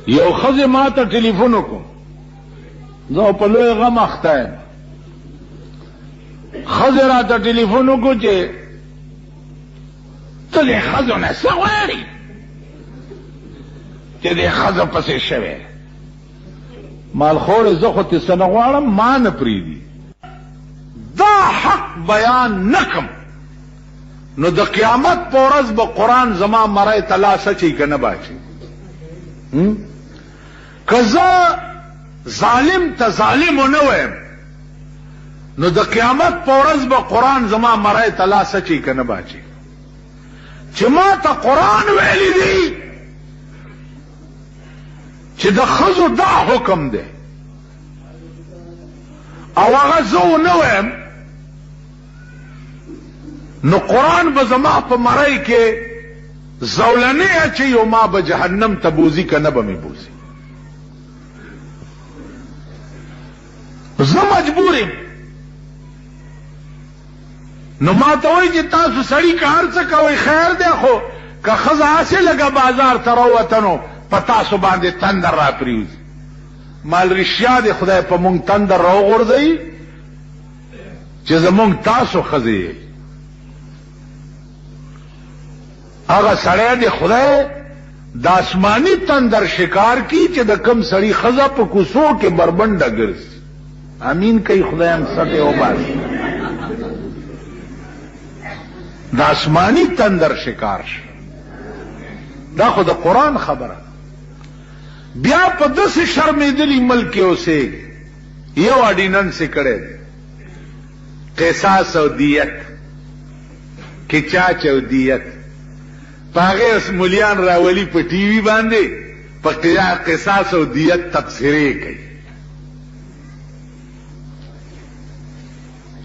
یو ښځه ما ته ټلیفون وکړ، زه په لوی غم اخته یم. ښځه راته ټلیفون وکړ چې ته دې ښځو نه څه غواړې چې دې ښځو پسې شوې؟ مالخوړې زه خو څه نه غواړم، ما نه پرېږدي. دا حق بیان نه کم نو د قیامت په ورځ به قرآن زما مرۍ ته لاس اچوي که نه باچي. که زه ظالم ته ظالم ونه ویم نو د قیامت په ورځ به قرآن زما مرۍ ته لاس اچوي که نه باچي. چې ما ته قرآن ویلی دی چې د ښځو دا حکم دی او هغه زه ونه ویم نو قرآن به زما په مرۍ کې زولنې اچوي او ما به جهنم ته بوزي که نه به مې بوزي. زه مجبور یم. نو ما ته وایي چې تاسو سړي که هر څه کوئ خیر دی، خو که ښځه هسې لږه بازار ته راووته نو په تاسو باندې تندر را پرېوځي. مال رښتیا دی خدای په مونږ تندر راوغورځوي چې زمونږ تاسو ښځې یې. هغه سړی دی خدای د آسماني تندر شکار کی چې د کم سړي ښځه په کوڅو کې بربنډه ګرځي. امین کوي خدای هم سطح وباسي. د آسماني تندر شکار شي. دا خو د قرآن خبره. بیا په داسې شرمېدلي ملک کې اوسېږي. یو اډیننس یې کړی دی، قصاص او دیت، کچاچ او دیت. په هغې اوس ملیان راولي په ټي وي باندې په قصاص او دیت تبصرې کوي.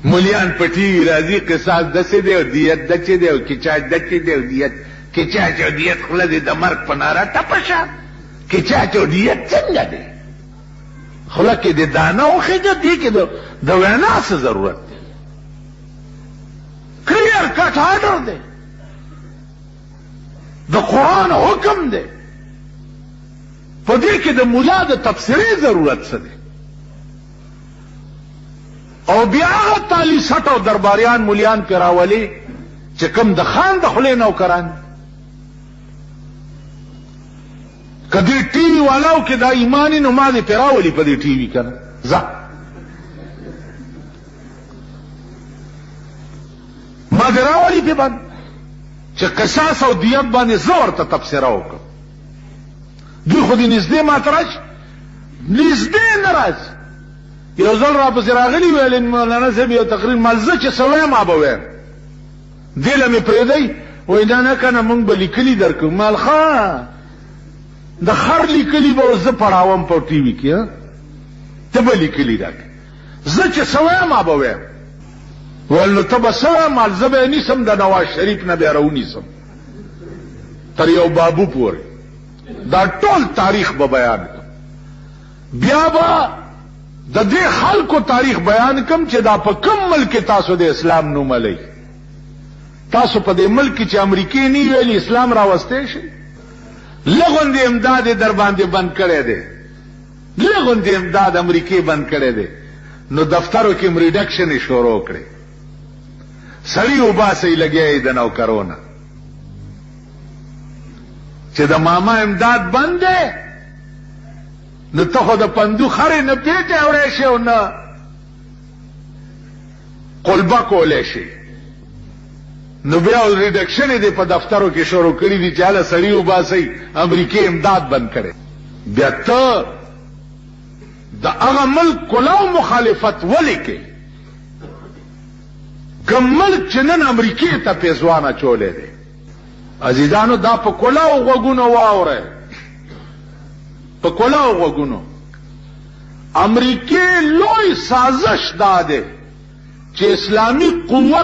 ملیان په ټي وي راځي قصاص داسې دی او دیت داسې دی او کچاچ داسې دی او دیت کچاچ او دیت خوله دې د مرګ په ناره ټپه شه. کچاچ او دیت څنګه دی؟ خوله کې د دانه وخېږه، دې کې د وینا څه ضرورت دی؟ کلیر کټ آرډر دی، د قرآن حکم دی. په دې کې د ملا د تبصرې ضرورت څه دی؟ او بیا هغه تالی سټ او درباریان ملیان پې راولي چې کوم د خان د خولې نوکران. که دې ټي وي والاو کې دا ایماني نو ما دې پې راولي په دې ټي وي که نه ځه ما دې راولي پې باندې چې قصاص او دیت باندې زه ورته تبصره وکړم. دوی خو دې نږدې ما ته راشي، نږدې نه راځي. یو ځل را پسې راغلي ویل مولانا صاحب یو تقریر ما زه چې څه وایم ما به وایم، دې له مې پرېږدئ. وایي دا نه که نه مونږ به لیکلي درکړو. مال ښه د خر لیکلي به زه پړاوم په ټي وي کې، ته به لیکلي راکړې. زه چې څه وایم ما به وایم. ویل نو ته به څه وایم؟ مال زه به یې نیسم د نواز شریف نه بیا راونیسم تر یو بابو پورې، دا ټول تاریخ به بیان کړم. بیا به د دې خلکو تاریخ بیان کم چې دا په کوم ملک تاسو د اسلام نوم لئ. تاسو په دې ملک چې امریکې نه ویلي اسلام راوستی شي. لغوندې امداد یې در باندې بند کړی دی، لغوندې امداد امریکې بند کړی دی. نو دفترو کې م ریډکشن یې شروع کړی، سړي وباسئ لګیا یې د نوکرونه چې د ماما امداد بند دی. نو ته خو د پندو خرې نه پیټې اوړی شي او نه قلبه کولی شي. نو بیا ریډکشن یې په دفترو کې شروع کړي دي چې هله سړي وباسئ امریکې امداد بند کړی. بیا ته د هغه ملک کلاو مخالفت ولې کوي؟ کوم ملک چې نن امریکې ته پیزوان اچولی دی. عزیزانو دا په کلاو غوږونو واورئ، په کلاو غوږونو. امریکې لوی سازش دا دی چې اسلامي قوت